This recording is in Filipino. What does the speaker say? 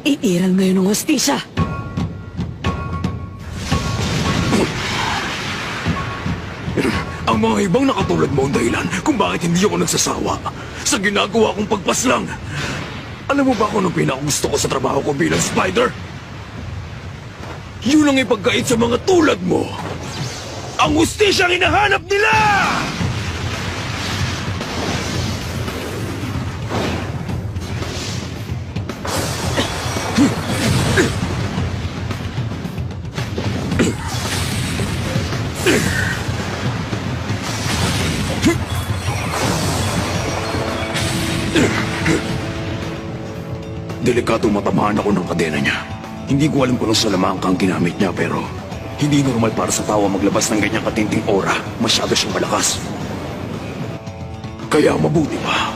Iiral ngayon ng hostisya. Ang mga ibang nakatulad mo ang dahilan kung bakit hindi ako nagsasawa sa ginagawa kong pagpaslang. Alam mo ba kung anong pinakagusto ko sa trabaho ko bilang spider? Yun ang ipagkait sa mga tulad mo. Ang hustisya ang hinahanap nila! Delikado matamaan ako ng kadena niya. Hindi ko alam kung anong salamangka ang ginamit niya pero hindi normal para sa tao maglabas ng ganyang katinting aura. Masyado siyang malakas. Kaya mabuti pa